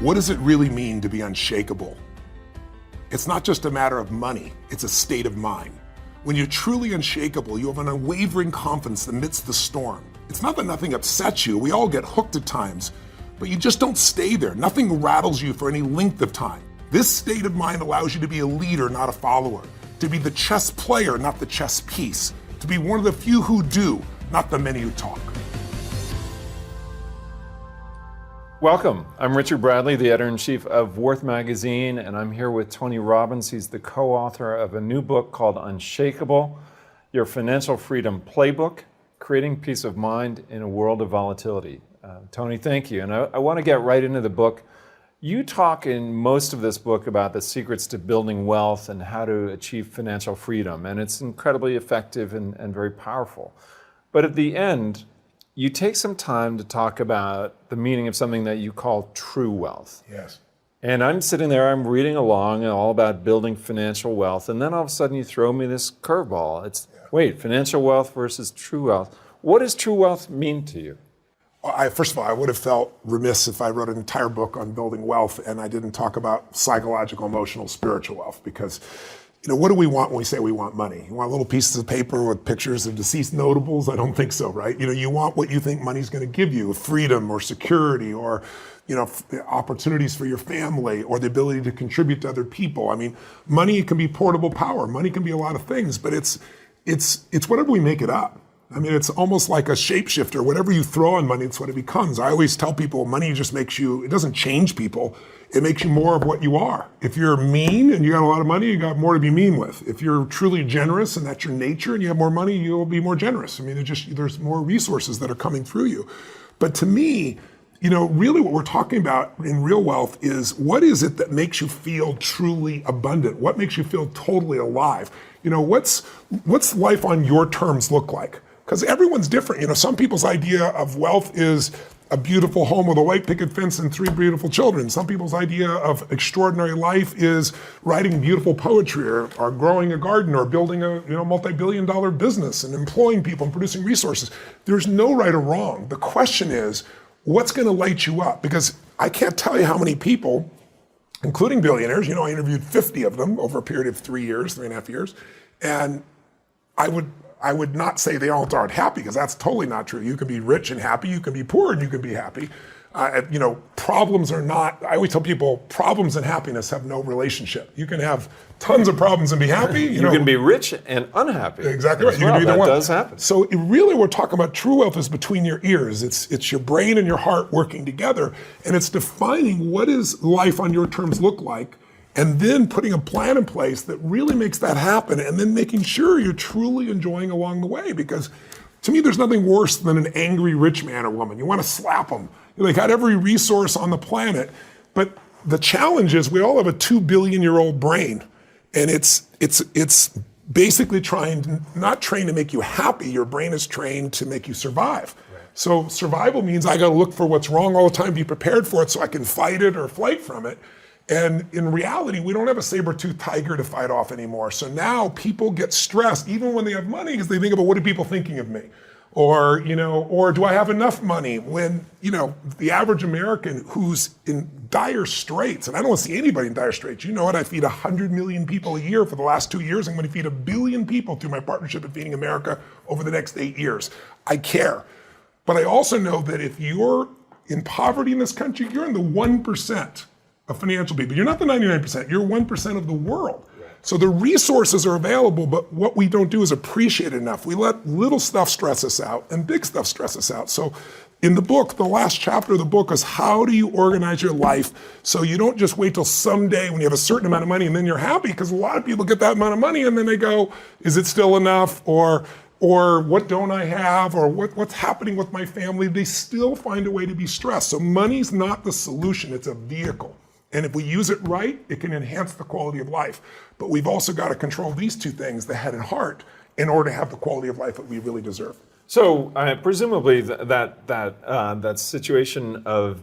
What does it really mean to be unshakable? It's not just a matter of money, it's a state of mind. When you're truly unshakable, you have an unwavering confidence amidst the storm. It's not that nothing upsets you, we all get hooked at times, but you just don't stay there. Nothing rattles you for any length of time. This state of mind allows you to be a leader, not a follower, to be the chess player, not the chess piece, to be one of the few who do, not the many who talk. Welcome. I'm Richard Bradley, the editor-in-chief of Worth Magazine, and I'm here with Tony Robbins. He's the co-author of a new book called Unshakable, Your Financial Freedom Playbook, Creating Peace of Mind in a World of Volatility. Tony, thank you. And I want to get right into the book. You talk in most of this book about the secrets to building wealth and how to achieve financial freedom, and it's incredibly effective and very powerful. But at the end, you take some time to talk about the meaning of something that you call true wealth. Yes. And I'm sitting there, I'm reading along and all about building financial wealth, and then all of a sudden you throw me this curveball. Wait, financial wealth versus true wealth. What does true wealth mean to you? First of all, I would have felt remiss if I wrote an entire book on building wealth and I didn't talk about psychological, emotional, spiritual wealth, because what do we want when we say we want money? You want little pieces of paper with pictures of deceased notables? I don't think so, right? You want what you think money's going to give you, freedom or security or, opportunities for your family or the ability to contribute to other people. I mean, money can be portable power. Money can be a lot of things, but it's whatever we make it up. I mean, it's almost like a shapeshifter. Whatever you throw on money, it's what it becomes. I always tell people money just it doesn't change people. It makes you more of what you are. If you're mean and you got a lot of money, you got more to be mean with. If you're truly generous and that's your nature and you have more money, you'll be more generous. I mean, there's more resources that are coming through you. But to me, really what we're talking about in real wealth is what is it that makes you feel truly abundant? What makes you feel totally alive? What's life on your terms look like? Because everyone's different. Some people's idea of wealth is a beautiful home with a white picket fence and 3 beautiful children. Some people's idea of extraordinary life is writing beautiful poetry or growing a garden or building a multi-billion-dollar business and employing people and producing resources. There's no right or wrong. The question is, what's going to light you up? Because I can't tell you how many people, including billionaires, I interviewed 50 of them over a period of 3.5 years, and I would not say they all aren't happy, because that's totally not true. You can be rich and happy, you can be poor and you can be happy. Problems are not, I always tell people, problems and happiness have no relationship. You can have tons of problems and be happy. You can be rich and unhappy. Exactly right. You can do either one. That does happen. So really we're talking about true wealth is between your ears. It's your brain and your heart working together, and it's defining what does life on your terms look like, and then putting a plan in place that really makes that happen, and then making sure you're truly enjoying along the way. Because to me, there's nothing worse than an angry rich man or woman. You want to slap them. They got every resource on the planet, but the challenge is we all have a 2 billion-year-old brain, and it's basically not trained to make you happy. Your brain is trained to make you survive. Right. So survival means I got to look for what's wrong all the time, be prepared for it so I can fight it or flight from it. And in reality, we don't have a saber-toothed tiger to fight off anymore. So now people get stressed, even when they have money, because they think about, what are people thinking of me? Or do I have enough money? When, the average American who's in dire straits, and I don't want to see anybody in dire straits. I feed 100 million people a year for the last 2 years. I'm going to feed 1 billion people through my partnership at Feeding America over the next 8 years. I care. But I also know that if you're in poverty in this country, you're in the 1% of financial people. You're not the 99%, you're 1% of the world. Right. So the resources are available, but what we don't do is appreciate it enough. We let little stuff stress us out and big stuff stress us out. So in the book, the last chapter of the book is how do you organize your life so you don't just wait till someday when you have a certain amount of money and then you're happy, because a lot of people get that amount of money and then they go, is it still enough? Or what don't I have? Or what's happening with my family? They still find a way to be stressed. So money's not the solution, it's a vehicle. And if we use it right, it can enhance the quality of life. But we've also got to control these two things, the head and heart, in order to have the quality of life that we really deserve. So presumably that situation of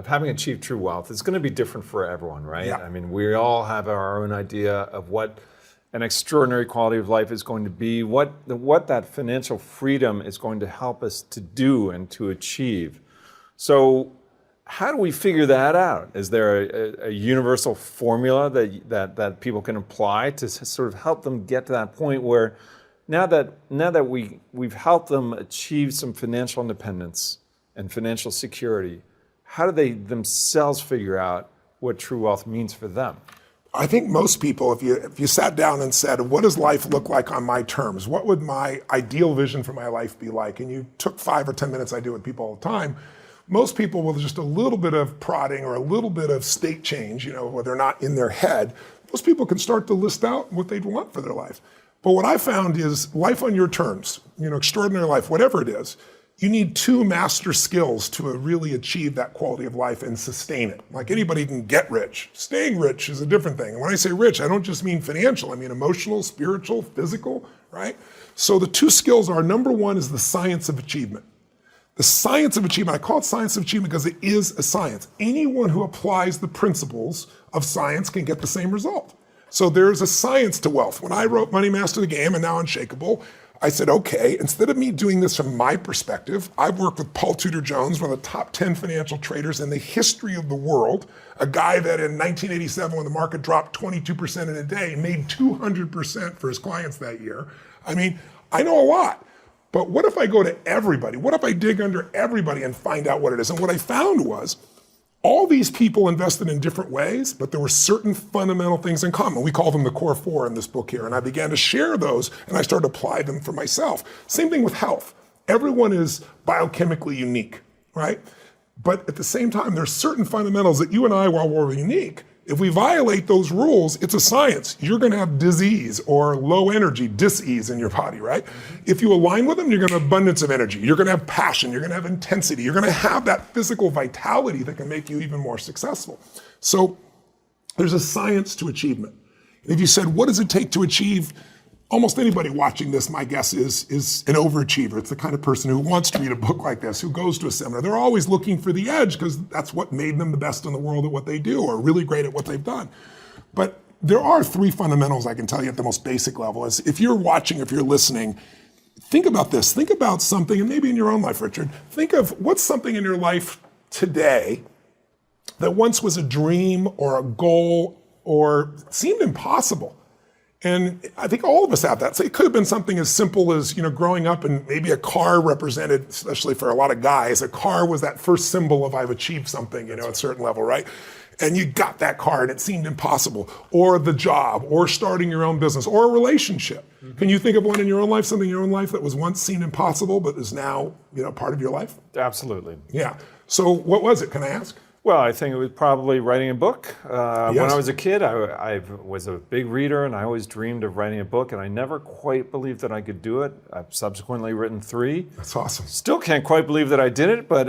having achieved true wealth is going to be different for everyone, right? Yeah. I mean, we all have our own idea of what an extraordinary quality of life is going to be, what that financial freedom is going to help us to do and to achieve. So how do we figure that out? Is there a universal formula that people can apply to sort of help them get to that point where now that we've helped them achieve some financial independence and financial security, how do they themselves figure out what true wealth means for them? I think most people, if you sat down and said, what does life look like on my terms? What would my ideal vision for my life be like? And you took 5 or 10 minutes, I do with people all the time. Most people with just a little bit of prodding or a little bit of state change, where they're not in their head, most people can start to list out what they'd want for their life. But what I found is life on your terms, extraordinary life, whatever it is, you need 2 master skills to really achieve that quality of life and sustain it. Like anybody can get rich. Staying rich is a different thing. And when I say rich, I don't just mean financial, I mean emotional, spiritual, physical, right? So the 2 skills are, number 1 is the science of achievement. The science of achievement, I call it science of achievement because it is a science. Anyone who applies the principles of science can get the same result. So there's a science to wealth. When I wrote Money Master the Game and now Unshakable, I said, okay, instead of me doing this from my perspective, I've worked with Paul Tudor Jones, one of the top 10 financial traders in the history of the world, a guy that in 1987, when the market dropped 22% in a day, made 200% for his clients that year. I mean, I know a lot. But what if I go to everybody? What if I dig under everybody and find out what it is? And what I found was all these people invested in different ways, but there were certain fundamental things in common. We call them the core 4 in this book here. And I began to share those and I started to apply them for myself. Same thing with health. Everyone is biochemically unique, right? But at the same time, there's certain fundamentals that you and I, while we're unique, if we violate those rules, it's a science. You're going to have disease or low energy, dis-ease in your body, right? If you align with them, you're going to have abundance of energy. You're going to have passion. You're going to have intensity. You're going to have that physical vitality that can make you even more successful. So there's a science to achievement. And if you said, what does it take to achieve? Almost anybody watching this, my guess is an overachiever. It's the kind of person who wants to read a book like this, who goes to a seminar. They're always looking for the edge because that's what made them the best in the world at what they do or really great at what they've done. But there are 3 fundamentals I can tell you at the most basic level. Is if you're watching, if you're listening, think about this. Think about something, and maybe in your own life, Richard, think of what's something in your life today that once was a dream or a goal or seemed impossible. And I think all of us have that. So it could have been something as simple as, growing up and maybe a car represented, especially for a lot of guys, a car was that first symbol of I've achieved something, at a certain level, right? And you got that car and it seemed impossible. Or the job, or starting your own business, or a relationship. Mm-hmm. Can you think of one in your own life, something in your own life that was once seemed impossible, but is now, part of your life? Absolutely. Yeah. So what was it, can I ask? Well, I think it was probably writing a book. Yes. When I was a kid, I was a big reader, and I always dreamed of writing a book, and I never quite believed that I could do it. I've subsequently written 3. That's awesome. Still can't quite believe that I did it, but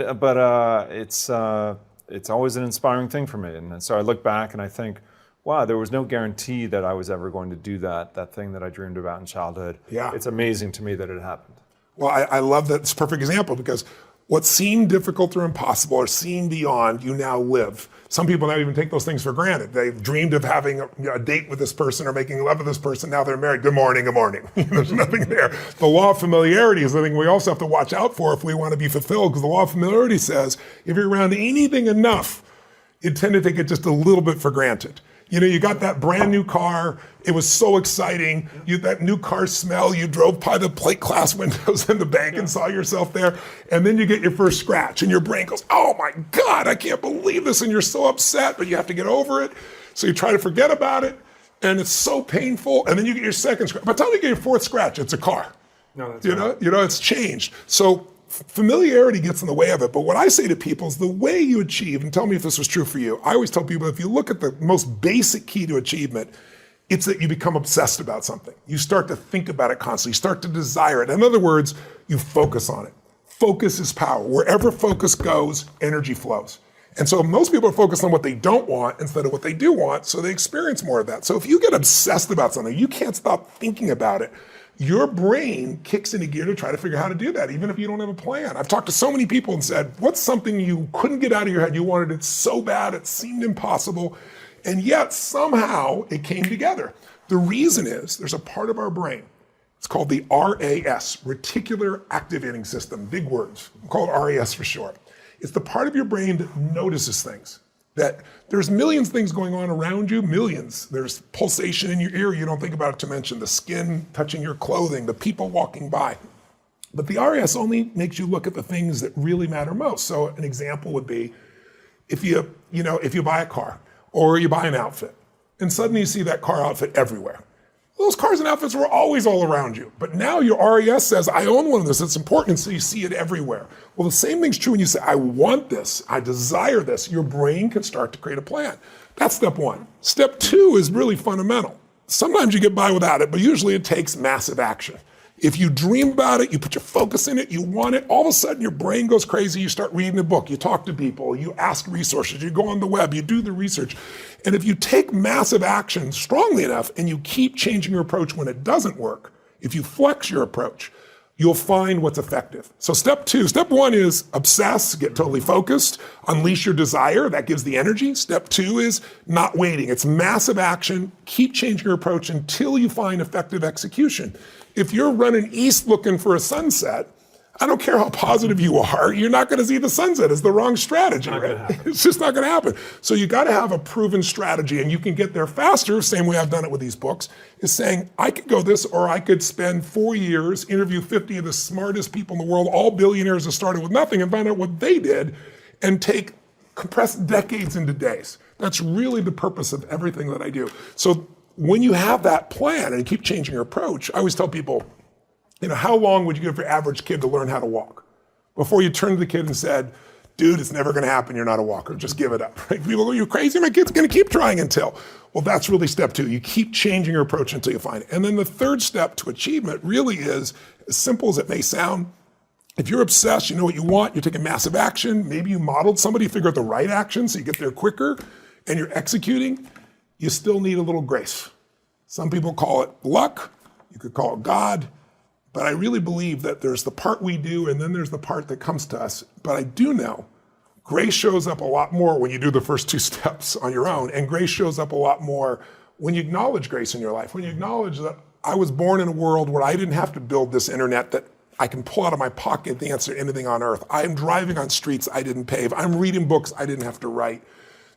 it's always an inspiring thing for me. And so I look back and I think, wow, there was no guarantee that I was ever going to do that thing that I dreamed about in childhood. Yeah. It's amazing to me that it happened. Well, I love that. It's a perfect example because what seemed difficult or impossible or seemed beyond, you now live. Some people now even take those things for granted. They've dreamed of having a date with this person or making love with this person. Now they're married. Good morning, good morning. There's nothing there. The law of familiarity is the thing we also have to watch out for if we want to be fulfilled, because the law of familiarity says if you're around anything enough, you tend to take it just a little bit for granted. You got that brand new car. It was so exciting. That new car smell, you drove by the plate glass windows in the bank and saw yourself there. And then you get your first scratch and your brain goes, oh my God, I can't believe this. And you're so upset, but you have to get over it. So you try to forget about it and it's so painful. And then you get your second scratch. By the time you get your 4th scratch, it's a car. No, that's right. It's changed. So familiarity gets in the way of it. But what I say to people is the way you achieve, and tell me if this was true for you, I always tell people if you look at the most basic key to achievement, it's that you become obsessed about something. You start to think about it constantly. You start to desire it. In other words, you focus on it. Focus is power. Wherever focus goes, energy flows. And so most people are focused on what they don't want instead of what they do want, so they experience more of that. So if you get obsessed about something, you can't stop thinking about it. Your brain kicks into gear to try to figure out how to do that, even if you don't have a plan. I've talked to so many people and said, what's something you couldn't get out of your head? You wanted it so bad, it seemed impossible, and yet somehow it came together. The reason is there's a part of our brain, it's called the RAS, Reticular Activating System, big words, called RAS for short. It's the part of your brain that notices things. That there's millions of things going on around you, millions. There's pulsation in your ear, you don't think about it to mention the skin touching your clothing, the people walking by. But the RAS only makes you look at the things that really matter most. So an example would be, if you buy a car or you buy an outfit, and suddenly you see that car outfit everywhere. Those cars and outfits were always all around you, but now your RAS says, I own one of this, it's important, so you see it everywhere. Well, the same thing's true when you say, I want this, I desire this. Your brain can start to create a plan. That's step one. Step two is really fundamental. Sometimes you get by without it, but usually it takes massive action. If you dream about it, you put your focus in it, you want it, all of a sudden your brain goes crazy, you start reading a book, you talk to people, you ask resources, you go on the web, you do the research. And if you take massive action strongly enough and you keep changing your approach when it doesn't work, if you flex your approach, you'll find what's effective. So step one is obsess, get totally focused, unleash your desire, that gives the energy. Step two is not waiting. It's massive action, keep changing your approach until you find effective execution. If you're running east looking for a sunset, I don't care how positive you are, you're not gonna see the sunset. It's the wrong strategy, right? It's just not gonna happen. So you gotta have a proven strategy, and you can get there faster, same way I've done it with these books, is saying, I could go this, or I could spend 4 years, interview 50 of the smartest people in the world, all billionaires that started with nothing, and find out what they did, and compress decades into days. That's really the purpose of everything that I do. So when you have that plan and keep changing your approach, I always tell people, how long would you give your average kid to learn how to walk? Before you turned to the kid and said, dude, it's never gonna happen, you're not a walker, just give it up. Right? People go, you crazy? My kid's gonna keep trying until. Well, that's really step two. You keep changing your approach until you find it. And then the third step to achievement really is, as simple as it may sound, if you're obsessed, you know what you want, you're taking massive action, maybe you modeled somebody, figure out the right action so you get there quicker, and you're executing, you still need a little grace. Some people call it luck, you could call it God, but I really believe that there's the part we do and then there's the part that comes to us. But I do know grace shows up a lot more when you do the first two steps on your own, and grace shows up a lot more when you acknowledge grace in your life, when you acknowledge that I was born in a world where I didn't have to build this internet that I can pull out of my pocket the answer to anything on earth. I am driving on streets I didn't pave. I'm reading books I didn't have to write.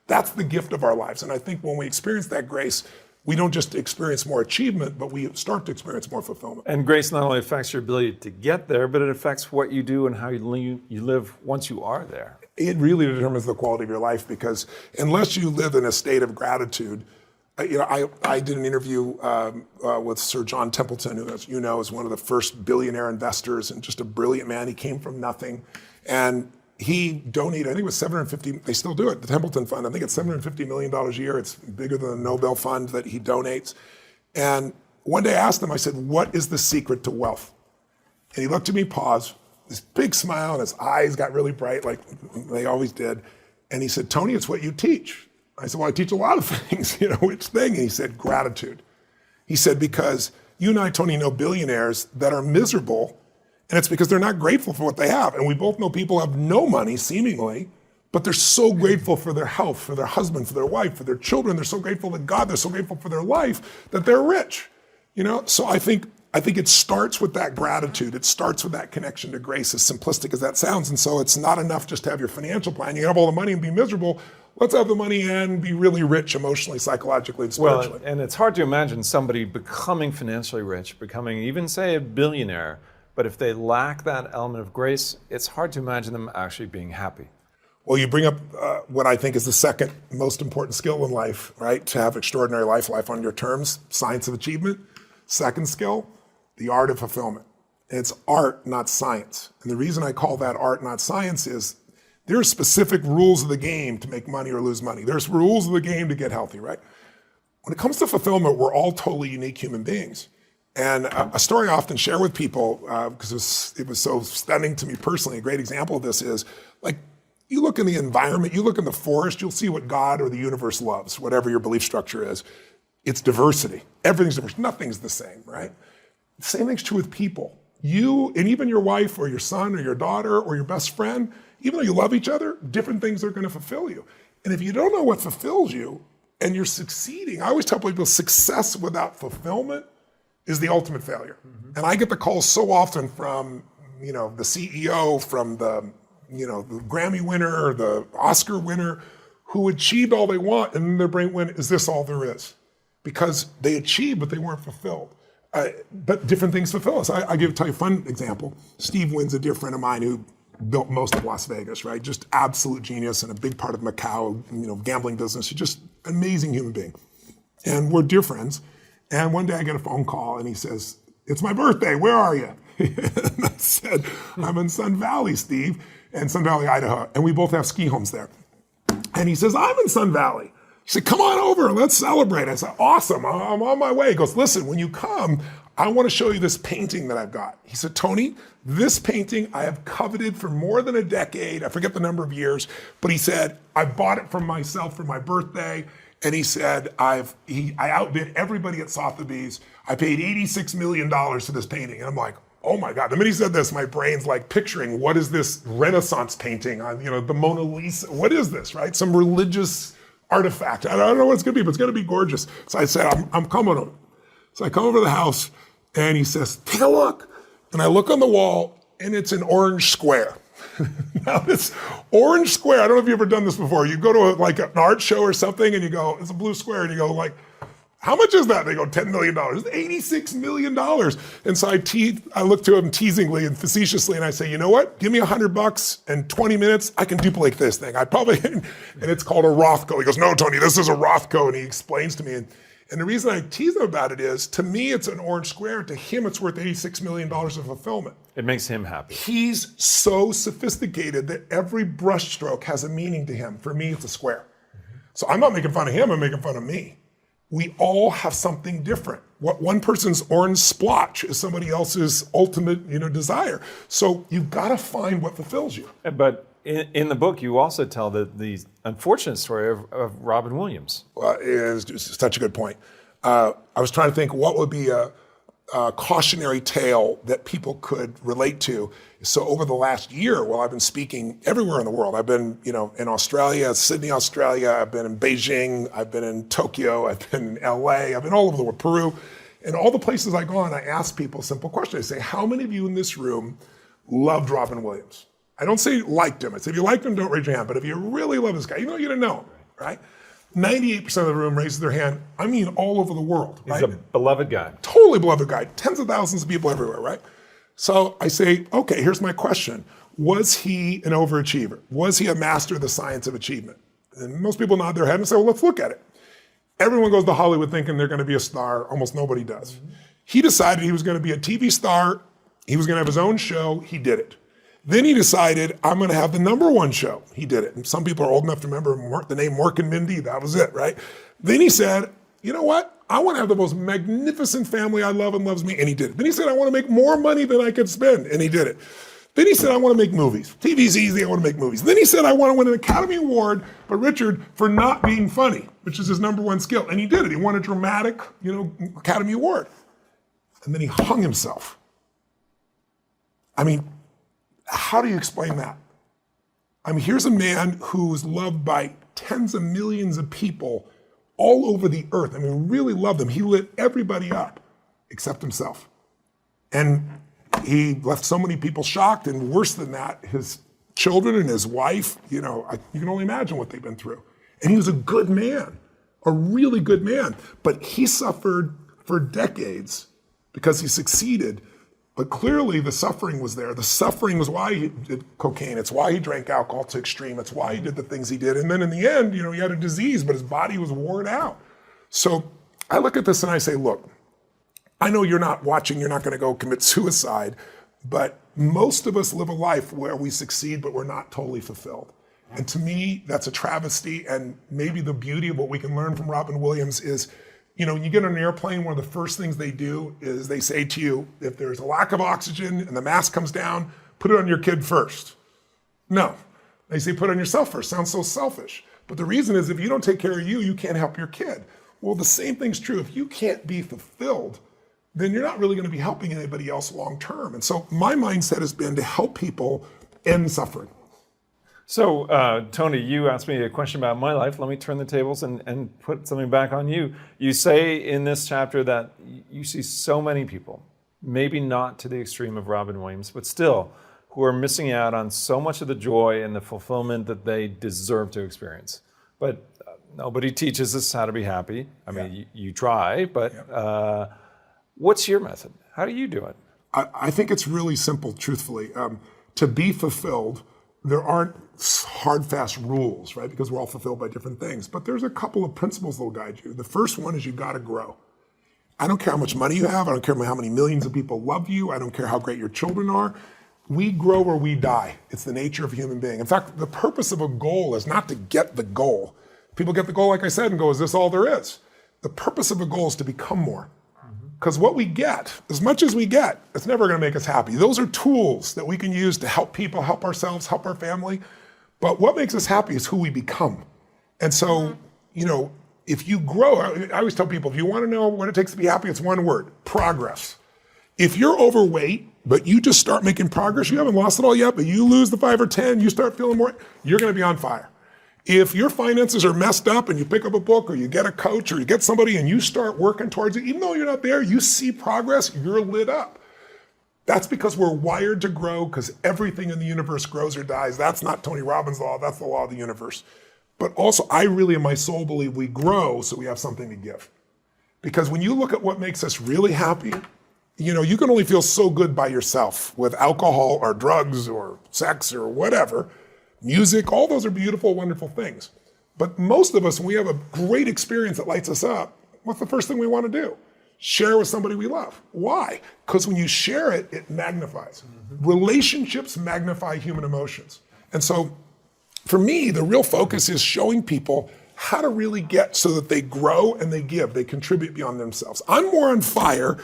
That's the gift of our lives. And I think when we experience that grace, we don't just experience more achievement, but we start to experience more fulfillment. And grace not only affects your ability to get there, but it affects what you do and how you live once you are there. It really determines the quality of your life, because unless you live in a state of gratitude, I did an interview with Sir John Templeton, who, as you know, is one of the first billionaire investors and just a brilliant man. He came from nothing. And he donated, I think it was they still do it, the Templeton Fund, I think it's $750 million a year. It's bigger than the Nobel Fund that he donates. And one day I asked him, I said, what is the secret to wealth? And he looked at me, paused, this big smile, and his eyes got really bright, like they always did. And he said, Tony, it's what you teach. I said, well, I teach a lot of things, which thing? And he said, gratitude. He said, because you and I, Tony, know billionaires that are miserable, and it's because they're not grateful for what they have. And we both know people have no money, seemingly, but they're so grateful for their health, for their husband, for their wife, for their children. They're so grateful to God. They're so grateful for their life that they're rich. So I think it starts with that gratitude. It starts with that connection to grace, as simplistic as that sounds. And so it's not enough just to have your financial plan. You can have all the money and be miserable. Let's have the money and be really rich emotionally, psychologically, and spiritually. Well, and it's hard to imagine somebody becoming financially rich, becoming even, say, a billionaire, but if they lack that element of grace, it's hard to imagine them actually being happy. Well, you bring up what I think is the second most important skill in life, right? To have extraordinary life on your terms, science of achievement. Second skill, the art of fulfillment. And it's art, not science. And the reason I call that art, not science, is there are specific rules of the game to make money or lose money. There's rules of the game to get healthy, right? When it comes to fulfillment, we're all totally unique human beings. And a story I often share with people, because it was so stunning to me personally, a great example of this is, like, you look in the environment, you look in the forest, you'll see what God or the universe loves, whatever your belief structure is. It's diversity. Everything's diverse. Nothing's the same, right? The same thing's true with people. You, and even your wife or your son or your daughter or your best friend, even though you love each other, different things are going to fulfill you. And if you don't know what fulfills you and you're succeeding, I always tell people success without fulfillment is the ultimate failure. Mm-hmm. And I get the calls so often from, the CEO, from the, the Grammy winner or the Oscar winner who achieved all they want, and then their brain went, is this all there is? Because they achieved, but they weren't fulfilled. But different things fulfill us. I'll tell you a fun example. Steve Wynn's a dear friend of mine who built most of Las Vegas, right? Just absolute genius and a big part of Macau, gambling business. He's just an amazing human being. And we're dear friends. And one day I get a phone call and he says, it's my birthday, where are you? And I said, I'm in Sun Valley, Steve, and Sun Valley, Idaho. And we both have ski homes there. And he says, I'm in Sun Valley. He said, come on over, let's celebrate. I said, awesome, I'm on my way. He goes, listen, when you come, I want to show you this painting that I've got. He said, Tony, this painting I have coveted for more than a decade. I forget the number of years, but he said, I bought it from myself for my birthday. And he said, I outbid everybody at Sotheby's. I paid $86 million for this painting. And I'm like, oh my God. The minute he said this, my brain's like picturing, what is this Renaissance painting on, the Mona Lisa? What is this, right? Some religious artifact. I don't know what it's gonna be, but it's gonna be gorgeous. So I said, I'm coming over. So I come over to the house and he says, take a look. And I look on the wall and it's an orange square. Now this orange square, I don't know if you've ever done this before. You go to an art show or something and you go, it's a blue square, and you go like, how much is that? They go, $10 million. It's $86 million. And so I look to him teasingly and facetiously and I say, you know what? Give me $100 and 20 minutes, I can duplicate this thing. and it's called a Rothko. He goes, no, Tony, this is a Rothko. And he explains to me. And the reason I tease him about it is, to me, it's an orange square. To him, it's worth $86 million of fulfillment. It makes him happy. He's so sophisticated that every brushstroke has a meaning to him. For me, it's a square. So I'm not making fun of him, I'm making fun of me. We all have something different. What one person's orange splotch is somebody else's ultimate, desire. So you've got to find what fulfills you. But in the book, you also tell the unfortunate story of Robin Williams. Well, it's such a good point. I was trying to think what would be a cautionary tale that people could relate to. So over the last year, while I've been speaking everywhere in the world, I've been, in Australia, Sydney, Australia, I've been in Beijing, I've been in Tokyo, I've been in LA, I've been all over the world, Peru. And all the places I go on, I ask people a simple question. I say, how many of you in this room loved Robin Williams? I don't say liked him. I say, if you liked him, don't raise your hand. But if you really love this guy, you didn't know him, right? 98% of the room raises their hand. I mean, all over the world. He's a beloved guy. Totally beloved guy. Tens of thousands of people everywhere, right? So I say, okay, here's my question. Was he an overachiever? Was he a master of the science of achievement? And most people nod their head and say, well, let's look at it. Everyone goes to Hollywood thinking they're going to be a star. Almost nobody does. Mm-hmm. He decided he was going to be a TV star. He was going to have his own show. He did it. Then he decided, I'm going to have the #1 show. He did it. And some people are old enough to remember the name Mork and Mindy. That was it, right? Then he said, you know what? I want to have the most magnificent family I love and loves me. And he did it. Then he said, I want to make more money than I could spend. And he did it. Then he said, I want to make movies. TV's easy. I want to make movies. Then he said, I want to win an Academy Award, but Richard, for not being funny, which is his #1 skill. And he did it. He won a dramatic, Academy Award. And then he hung himself. I mean, how do you explain that? I mean, here's a man who's loved by tens of millions of people all over the earth. I mean, really loved them. He lit everybody up except himself. And he left so many people shocked, and worse than that, his children and his wife, you can only imagine what they've been through. And he was a good man, a really good man. But he suffered for decades because he succeeded. But clearly the suffering was there. The suffering was why he did cocaine. It's why he drank alcohol to extreme. It's why he did the things he did. And then in the end, he had a disease, but his body was worn out. So I look at this and I say, look, I know you're not watching, you're not going to go commit suicide, but most of us live a life where we succeed, but we're not totally fulfilled. And to me, that's a travesty. And maybe the beauty of what we can learn from Robin Williams is, when you get on an airplane, one of the first things they do is they say to you, if there's a lack of oxygen and the mask comes down, put it on your kid first. No, they say put it on yourself first. Sounds so selfish. But the reason is if you don't take care of you, you can't help your kid. Well, the same thing's true. If you can't be fulfilled, then you're not really going to be helping anybody else long term. And so my mindset has been to help people end suffering. So, Tony, you asked me a question about my life. Let me turn the tables and put something back on you. You say in this chapter that you see so many people, maybe not to the extreme of Robin Williams, but still, who are missing out on so much of the joy and the fulfillment that they deserve to experience. But nobody teaches us how to be happy. I mean, you try, but what's your method? How do you do it? I think it's really simple, truthfully. To be fulfilled, there aren't hard, fast rules, right? Because we're all fulfilled by different things. But there's a couple of principles that will guide you. The first one is you got to grow. I don't care how much money you have. I don't care how many millions of people love you. I don't care how great your children are. We grow or we die. It's the nature of a human being. In fact, the purpose of a goal is not to get the goal. People get the goal, like I said, and go, is this all there is? The purpose of a goal is to become more. Because what we get, as much as we get, it's never going to make us happy. Those are tools that we can use to help people, help ourselves, help our family. But what makes us happy is who we become. And so, if you grow, I always tell people, if you want to know what it takes to be happy, it's one word: progress. If you're overweight, but you just start making progress, you haven't lost it all yet, but you lose the 5 or 10, you start feeling more, you're going to be on fire. If your finances are messed up and you pick up a book or you get a coach or you get somebody and you start working towards it, even though you're not there, you see progress, you're lit up. That's because we're wired to grow, because everything in the universe grows or dies. That's not Tony Robbins' law, that's the law of the universe. But also, I really in my soul believe we grow so we have something to give. Because when you look at what makes us really happy, you can only feel so good by yourself with alcohol or drugs or sex or whatever. Music, all those are beautiful, wonderful things. But most of us, when we have a great experience that lights us up, what's the first thing we want to do? Share with somebody we love. Why? Because when you share it, it magnifies. Relationships magnify human emotions. And so for me, the real focus is showing people how to really get so that they grow and they give, they contribute beyond themselves. I'm more on fire.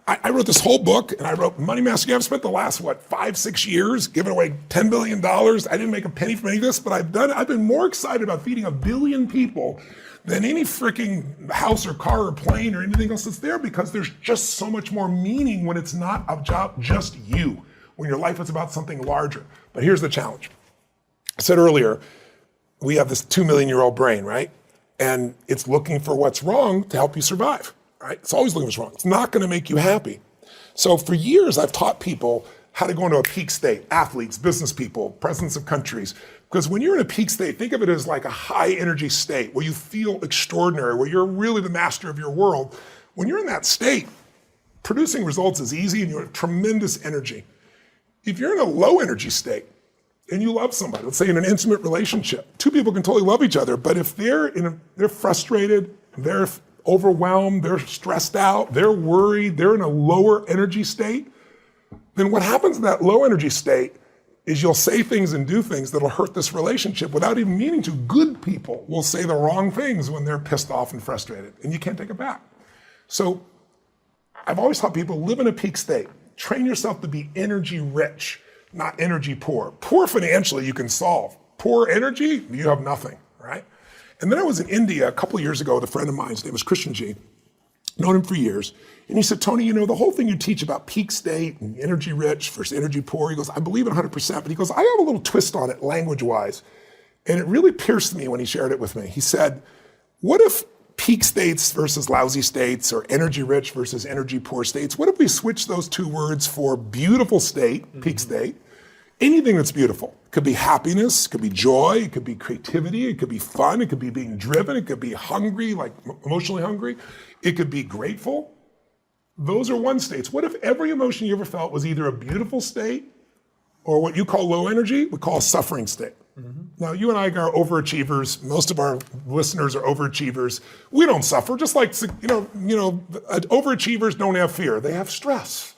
I wrote this whole book, and I wrote Money Master. I've spent the last, 5-6 years giving away $10 billion. I didn't make a penny from any of this, but I've been more excited about feeding 1 billion people than any freaking house or car or plane or anything else that's there, because there's just so much more meaning when it's not about just you, when your life is about something larger. But here's the challenge. I said earlier, we have this 2 million-year-old brain, right? And it's looking for what's wrong to help you survive. Right? It's always looking what's wrong. It's not going to make you happy. So for years, I've taught people how to go into a peak state, athletes, business people, presidents of countries. Because when you're in a peak state, think of it as like a high energy state where you feel extraordinary, where you're really the master of your world. When you're in that state, producing results is easy and you have tremendous energy. If you're in a low energy state and you love somebody, let's say in an intimate relationship, two people can totally love each other, but if they're frustrated, they're overwhelmed, they're stressed out, they're worried, they're in a lower energy state, then what happens in that low energy state is you'll say things and do things that'll hurt this relationship without even meaning to. Good people will say the wrong things when they're pissed off and frustrated, and you can't take it back. So I've always taught people, live in a peak state. Train yourself to be energy rich, not energy poor. Poor financially you can solve. Poor energy, you have nothing, right? And then I was in India a couple of years ago with a friend of mine. His name was Christian G. Known him for years. And he said, Tony, the whole thing you teach about peak state and energy rich versus energy poor, he goes, I believe it 100%. But he goes, I have a little twist on it language-wise. And it really pierced me when he shared it with me. He said, what if peak states versus lousy states, or energy rich versus energy poor states, what if we switch those two words for beautiful state, peak state, anything that's beautiful? It could be happiness, it could be joy, it could be creativity, it could be fun, it could be being driven, it could be hungry, like emotionally hungry, it could be grateful. Those are one states. What if every emotion you ever felt was either a beautiful state or what you call low energy, we call a suffering state? Now, you and I are overachievers. Most of our listeners are overachievers. We don't suffer, just like, overachievers don't have fear. They have stress.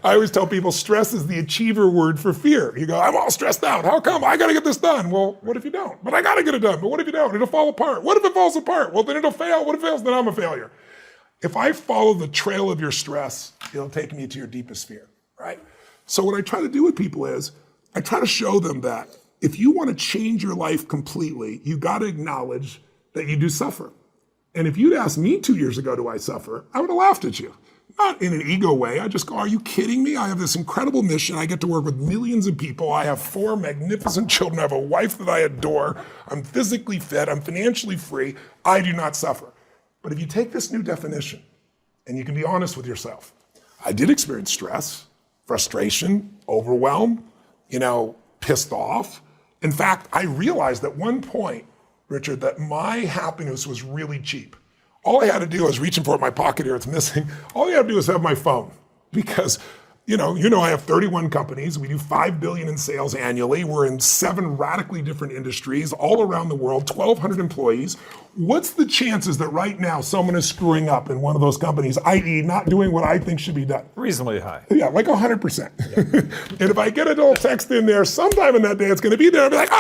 I always tell people stress is the achiever word for fear. You go, I'm all stressed out. How come? I got to get this done. Well, what if you don't? But I got to get it done. But what if you don't? It'll fall apart. What if it falls apart? Well, then it'll fail. What if it fails? Then I'm a failure. If I follow the trail of your stress, it'll take me to your deepest fear, right? So what I try to do with people is I try to show them that if you want to change your life completely, you got to acknowledge that you do suffer. And if you'd asked me 2 years ago, do I suffer? I would have laughed at you. Not in an ego way. I just go, are you kidding me? I have this incredible mission. I get to work with millions of people. I have 4 magnificent children. I have a wife that I adore. I'm physically fit. I'm financially free. I do not suffer. But if you take this new definition and you can be honest with yourself, I did experience stress. frustration, overwhelmed, pissed off. In fact, I realized at one point, Richard, that my happiness was really cheap. All I had to do, I was reaching for it in my pocket here, it's missing. All I had to do was have my phone because I have 31 companies. We do $5 billion in sales annually. We're in 7 radically different industries all around the world, 1,200 employees. What's the chances that right now someone is screwing up in one of those companies, i.e. not doing what I think should be done? Reasonably high. Yeah, like 100%. Yeah. And if I get a little text in there, sometime in that day it's going to be there. I'll be like,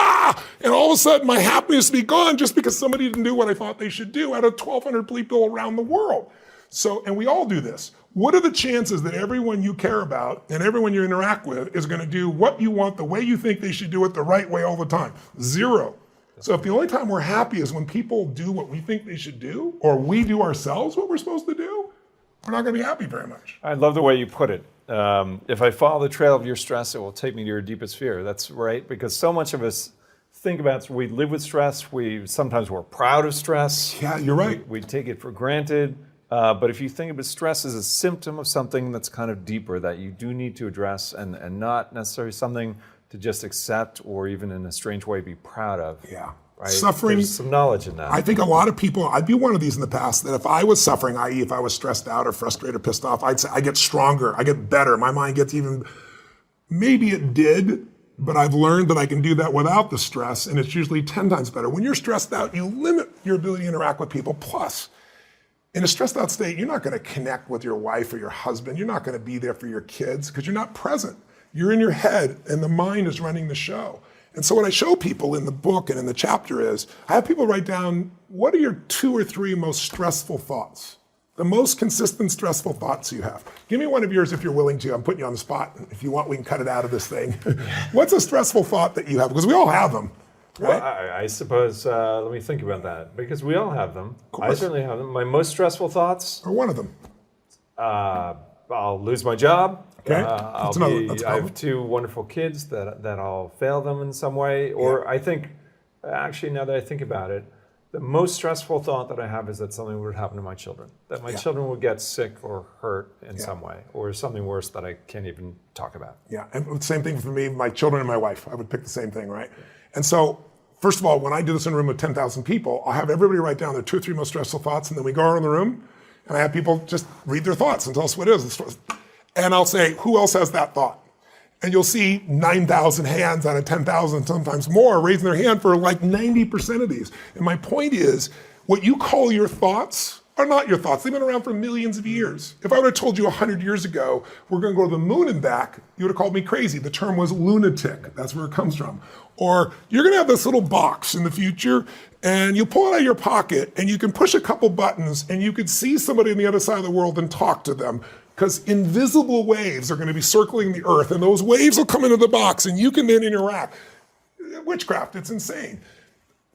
and all of a sudden my happiness will be gone just because somebody didn't do what I thought they should do out of 1,200 people around the world. So, and we all do this. What are the chances that everyone you care about and everyone you interact with is going to do what you want, the way you think they should do it, the right way all the time? 0. So if the only time we're happy is when people do what we think they should do, or we do ourselves what we're supposed to do, we're not going to be happy very much. I love the way you put it. If I follow the trail of your stress, it will take me to your deepest fear. That's right, because so much of us think about, we live with stress. Sometimes we're proud of stress. Yeah, you're right. We take it for granted. But if you think of it, stress as a symptom of something that's kind of deeper that you do need to address and not necessarily something to just accept or even in a strange way be proud of. Yeah. Right? Suffering. There's some knowledge in that. I think a lot of people, I'd be one of these in the past, that if I was suffering, i.e. if I was stressed out or frustrated or pissed off, I'd say I get stronger, I get better, my mind gets even, maybe it did, but I've learned that I can do that without the stress, and it's usually 10 times better. When you're stressed out, you limit your ability to interact with people. Plus, in a stressed out state, you're not going to connect with your wife or your husband. You're not going to be there for your kids because you're not present. You're in your head and the mind is running the show. And so what I show people in the book and in the chapter is, I have people write down, what are your 2 or 3 most stressful thoughts? The most consistent stressful thoughts you have. Give me one of yours if you're willing to. I'm putting you on the spot. If you want, we can cut it out of this thing. What's a stressful thought that you have? Because we all have them. Right? Well, I suppose, let me think about that, because we all have them. I certainly have them. My most stressful thoughts? Or one of them. I'll lose my job. Okay. I have 2 wonderful kids that I'll fail them in some way. Or I think, actually, now that I think about it, the most stressful thought that I have is that something would happen to my children. That my children would get sick or hurt in some way, or something worse that I can't even talk about. Yeah, and same thing for me, my children and my wife. I would pick the same thing, right? And so, first of all, when I do this in a room with 10,000 people, I'll have everybody write down their 2 or 3 most stressful thoughts, and then we go around the room, and I have people just read their thoughts and tell us what it is. And I'll say, who else has that thought? And you'll see 9,000 hands out of 10,000, sometimes more, raising their hand for like 90% of these. And my point is, what you call your thoughts are not your thoughts. They've been around for millions of years. If I would have told you 100 years ago, we're going to go to the moon and back, you would have called me crazy. The term was lunatic. That's where it comes from. Or you're going to have this little box in the future, and you pull it out of your pocket, and you can push a couple buttons, and you could see somebody on the other side of the world and talk to them. Because invisible waves are going to be circling the earth, and those waves will come into the box, and you can then interact. Witchcraft, it's insane.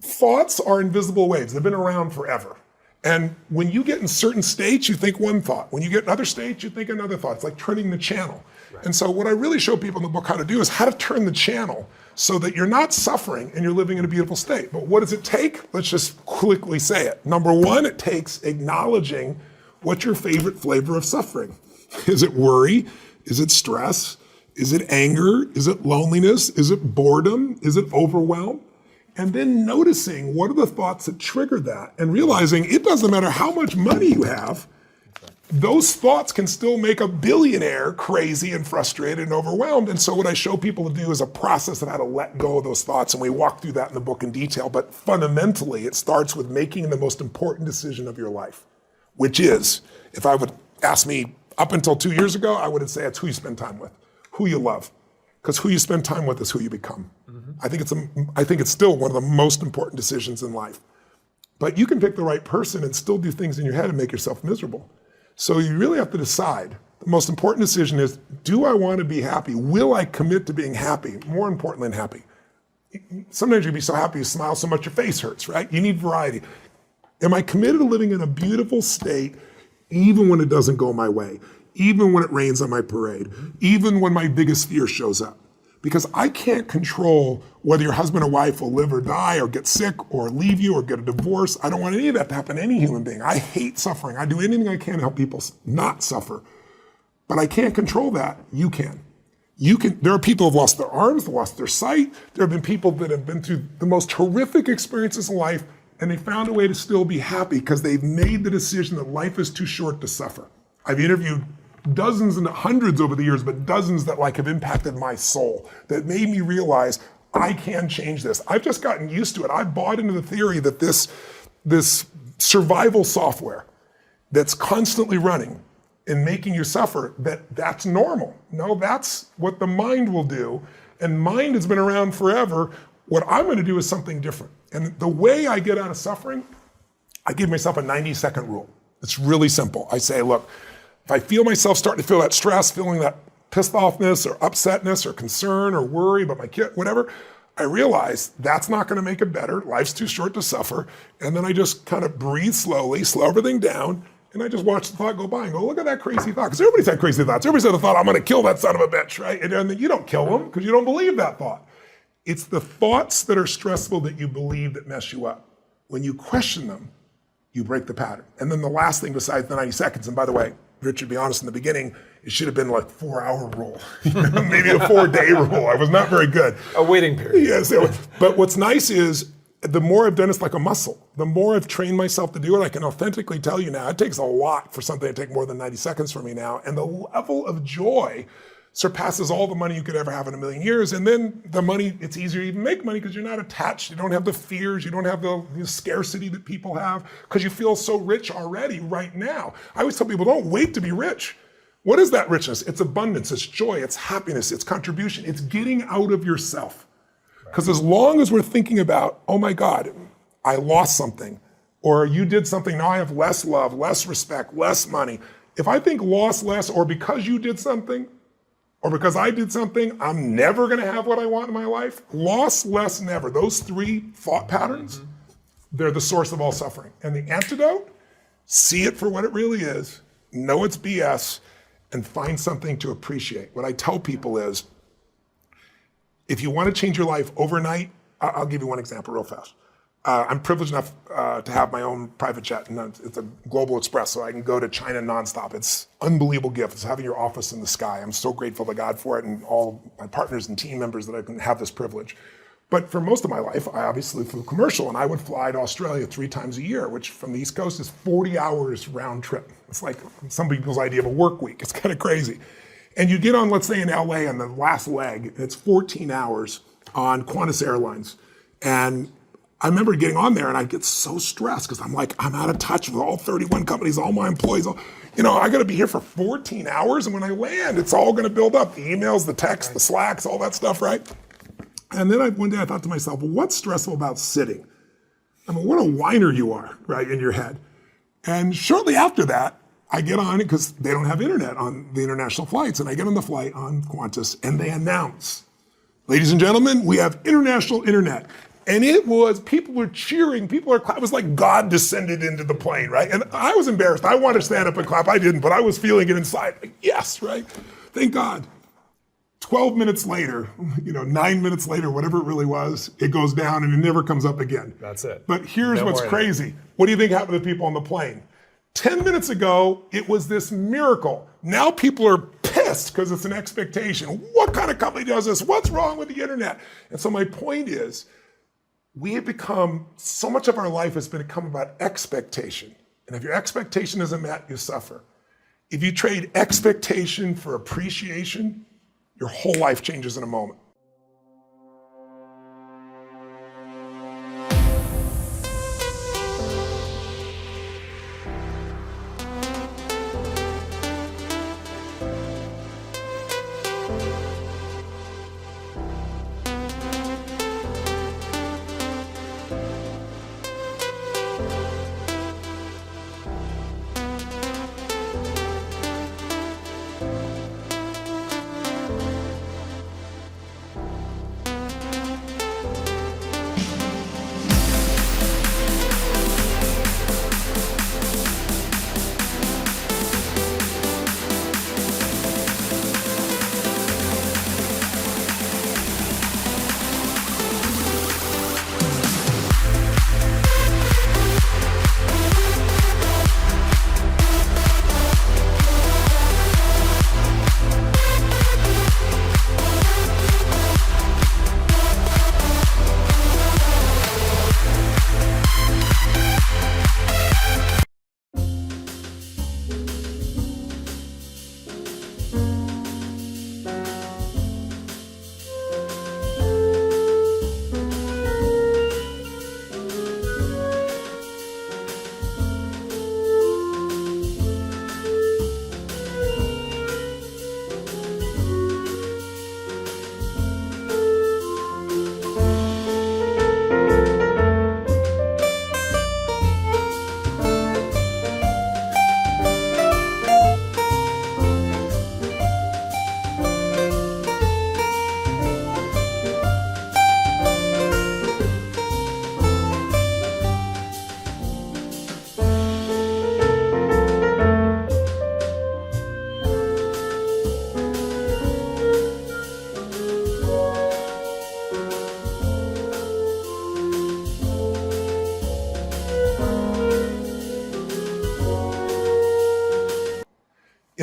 Thoughts are invisible waves. They've been around forever. And when you get in certain states, you think one thought. When you get in other states, you think another thought. It's like turning the channel. Right. And so what I really show people in the book how to do is how to turn the channel so that you're not suffering and you're living in a beautiful state. But what does it take? Let's just quickly say it. Number 1, it takes acknowledging what's your favorite flavor of suffering. Is it worry? Is it stress? Is it anger? Is it loneliness? Is it boredom? Is it overwhelm? And then noticing what are the thoughts that trigger that and realizing it doesn't matter how much money you have, those thoughts can still make a billionaire crazy and frustrated and overwhelmed. And so what I show people to do is a process of how to let go of those thoughts. And we walk through that in the book in detail. But fundamentally, it starts with making the most important decision of your life, which is, if I would ask me up until 2 years ago, I would say it's who you spend time with, who you love. Because who you spend time with is who you become. Mm-hmm. I think it's still one of the most important decisions in life. But you can pick the right person and still do things in your head and make yourself miserable. So you really have to decide. The most important decision is, do I want to be happy? Will I commit to being happy? More important than happy. Sometimes you'll be so happy you smile so much your face hurts, right? You need variety. Am I committed to living in a beautiful state even when it doesn't go my way? Even when it rains on my parade, even when my biggest fear shows up. Because I can't control whether your husband or wife will live or die or get sick or leave you or get a divorce. I don't want any of that to happen to any human being. I hate suffering. I do anything I can to help people not suffer. But I can't control that. You can. There are people who have lost their arms, they've lost their sight. There have been people that have been through the most horrific experiences in life, and they found a way to still be happy because they've made the decision that life is too short to suffer. I've interviewed dozens and hundreds over the years, but dozens that have impacted my soul, that made me realize I can change this. I've just gotten used to it. I bought into the theory that this survival software that's constantly running and making you suffer, that's normal. No, that's what the mind will do. And mind has been around forever. What I'm gonna do is something different. And the way I get out of suffering, I give myself a 90-second rule. It's really simple. I say, look, if I feel myself starting to feel that stress, feeling that pissed offness or upsetness or concern or worry about my kid, whatever, I realize that's not gonna make it better. Life's too short to suffer. And then I just kind of breathe slowly, slow everything down, and I just watch the thought go by and go, look at that crazy thought. Because everybody's had crazy thoughts. Everybody's had the thought, I'm gonna kill that son of a bitch, right? And then you don't kill them because you don't believe that thought. It's the thoughts that are stressful that you believe that mess you up. When you question them, you break the pattern. And then the last thing besides the 90 seconds, and by the way, Richard, be honest, in the beginning, it should have been like 4-hour rule, maybe a 4-day rule. I was not very good. A waiting period. Yes, but what's nice is the more I've done it's like a muscle. The more I've trained myself to do it, I can authentically tell you now, it takes a lot for something to take more than 90 seconds for me now. And the level of joy surpasses all the money you could ever have in a million years. And then the money, it's easier to even make money because you're not attached. You don't have the fears. You don't have the scarcity that people have because you feel so rich already right now. I always tell people, don't wait to be rich. What is that richness? It's abundance, it's joy, it's happiness, it's contribution. It's getting out of yourself. Because as long as we're thinking about, oh my God, I lost something, or you did something, now I have less love, less respect, less money. If I think lost less, or because you did something, or because I did something, I'm never gonna have what I want in my life. Lost less, never. Those 3 thought patterns, they're the source of all suffering. And the antidote, see it for what it really is, know it's BS, and find something to appreciate. What I tell people is, if you want to change your life overnight, I'll give you one example real fast. I'm privileged enough to have my own private jet, and it's a Global Express, so I can go to China nonstop. It's an unbelievable gift. It's having your office in the sky. I'm so grateful to God for it and all my partners and team members that I can have this privilege. But for most of my life, I obviously flew commercial, and I would fly to Australia 3 times a year, which from the East Coast is 40 hours round trip. It's like some people's idea of a work week. It's kind of crazy. And you get on, let's say in LA on the last leg, and it's 14 hours on Qantas Airlines. And I remember getting on there and I'd get so stressed because I'm like, I'm out of touch with all 31 companies, all my employees. I gotta be here for 14 hours, and when I land, it's all gonna build up. The emails, the texts, the Slacks, all that stuff, right? And then one day I thought to myself, well, what's stressful about sitting? I mean, what a whiner you are, right, in your head. And shortly after that, I get on it because they don't have internet on the international flights, and I get on the flight on Qantas, and they announce, ladies and gentlemen, we have international internet. And people were cheering, it was like God descended into the plane, right? And I was embarrassed. I wanted to stand up and clap, I didn't, but I was feeling it inside, like, yes, right? Thank God. 12 minutes later, 9 minutes later, whatever it really was, it goes down and it never comes up again. That's it. But here's what's crazy. What do you think happened to the people on the plane? 10 minutes ago, it was this miracle. Now people are pissed because it's an expectation. What kind of company does this? What's wrong with the internet? And so my point is, we have become, so much of our life has become about expectation. And if your expectation isn't met, you suffer. If you trade expectation for appreciation, your whole life changes in a moment.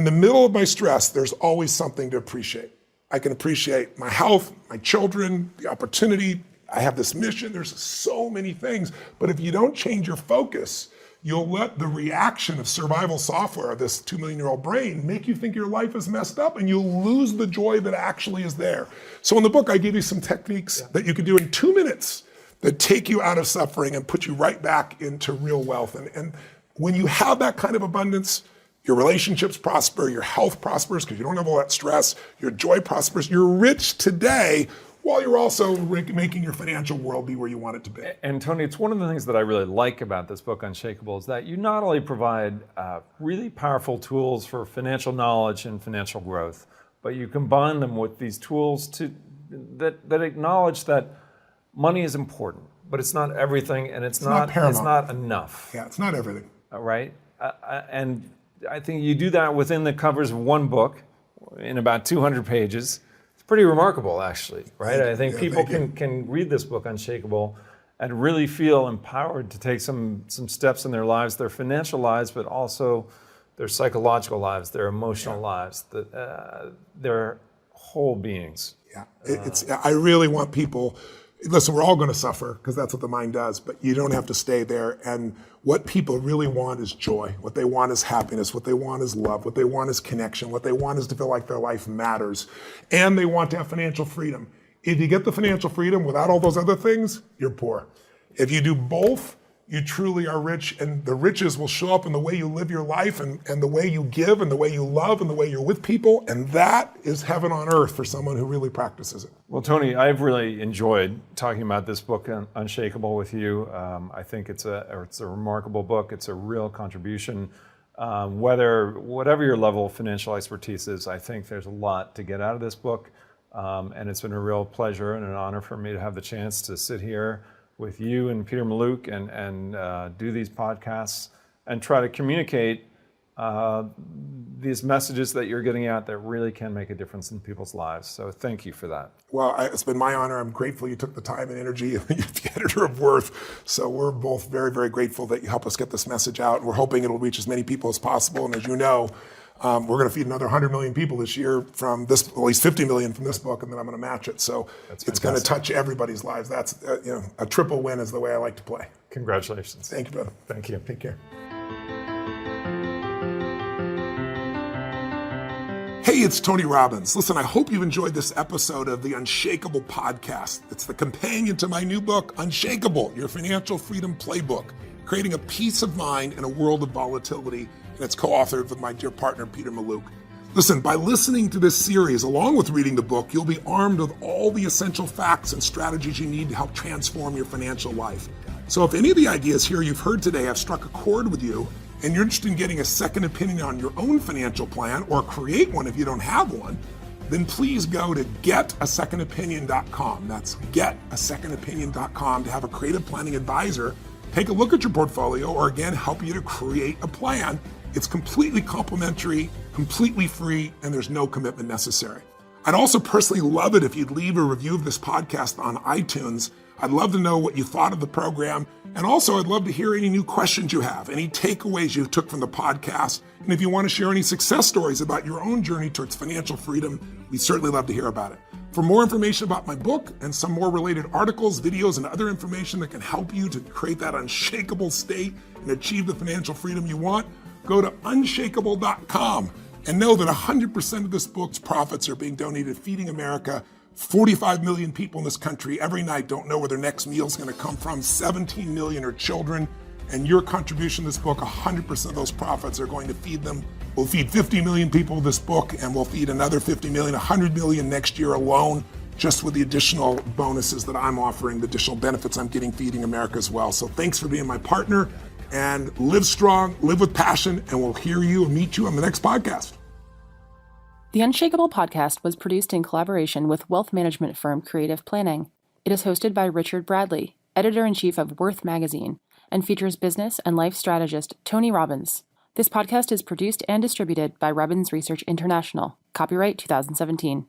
in the middle of my stress, there's always something to appreciate. I can appreciate my health, my children, the opportunity. I have this mission. There's so many things. But if you don't change your focus, you'll let the reaction of survival software, this 2 million-year-old brain, make you think your life is messed up, and you'll lose the joy that actually is there. So in the book, I give you some techniques that you can do in 2 minutes that take you out of suffering and put you right back into real wealth. And when you have that kind of abundance, your relationships prosper, your health prospers because you don't have all that stress, your joy prospers, you're rich today while you're also making your financial world be where you want it to be. And Tony, it's one of the things that I really like about this book, Unshakable, is that you not only provide really powerful tools for financial knowledge and financial growth, but you combine them with these tools that acknowledge that money is important, but it's not everything, and it's not enough. Yeah, it's not everything. Right? And I think you do that within the covers of one book in about 200 pages. It's pretty remarkable, actually, right? I think people can read this book, Unshakable, and really feel empowered to take some steps in their lives, their financial lives, but also their psychological lives, their emotional lives, their whole beings. Yeah, I really want people. Listen, we're all going to suffer because that's what the mind does, but you don't have to stay there. And what people really want is joy. What they want is happiness. What they want is love. What they want is connection. What they want is to feel like their life matters. And they want to have financial freedom. If you get the financial freedom without all those other things, you're poor. If you do both, you truly are rich, and the riches will show up in the way you live your life and the way you give and the way you love and the way you're with people. And that is heaven on earth for someone who really practices it. Well, Tony, I've really enjoyed talking about this book, Unshakable, with you. I think it's a remarkable book. It's a real contribution. Whatever your level of financial expertise is, I think there's a lot to get out of this book. And it's been a real pleasure and an honor for me to have the chance to sit here with you and Peter Mallouk and do these podcasts and try to communicate these messages that you're getting out that really can make a difference in people's lives. So thank you for that. Well, it's been my honor. I'm grateful you took the time and energy. You're the editor of Worth. So we're both very, very grateful that you help us get this message out. And we're hoping it'll reach as many people as possible. And as you know, we're going to feed another 100 million people this year from this, at least 50 million from this book, and then I'm going to match it. So it's going to touch everybody's lives. That's a triple win is the way I like to play. Congratulations. Thank you, brother. Thank you. Take care. Hey, it's Tony Robbins. Listen, I hope you've enjoyed this episode of the Unshakable podcast. It's the companion to my new book, Unshakable, Your Financial Freedom Playbook, Creating a Peace of Mind in a World of Volatility. And it's co-authored with my dear partner, Peter Mallouk. Listen, by listening to this series, along with reading the book, you'll be armed with all the essential facts and strategies you need to help transform your financial life. So if any of the ideas here you've heard today have struck a chord with you, and you're interested in getting a second opinion on your own financial plan, or create one if you don't have one, then please go to getasecondopinion.com. That's getasecondopinion.com to have a creative planning advisor take a look at your portfolio, or again, help you to create a plan. It's completely complimentary, completely free, and there's no commitment necessary. I'd also personally love it if you'd leave a review of this podcast on iTunes. I'd love to know what you thought of the program. And also, I'd love to hear any new questions you have, any takeaways you took from the podcast. And if you want to share any success stories about your own journey towards financial freedom, we'd certainly love to hear about it. For more information about my book and some more related articles, videos, and other information that can help you to create that unshakable state and achieve the financial freedom you want, go to unshakable.com and know that 100% of this book's profits are being donated to Feeding America. 45 million people in this country every night don't know where their next meal is going to come from. 17 million are children. And your contribution to this book, 100% of those profits are going to feed them. We'll feed 50 million people with this book, and we'll feed another 50 million, 100 million next year alone, just with the additional bonuses that I'm offering, the additional benefits I'm getting Feeding America as well. So thanks for being my partner, and live strong, live with passion, and we'll hear you and meet you on the next podcast. The Unshakable podcast was produced in collaboration with wealth management firm Creative Planning. It is hosted by Richard Bradley, editor-in-chief of Worth magazine, and features business and life strategist Tony Robbins. This podcast is produced and distributed by Robbins Research International. Copyright 2017.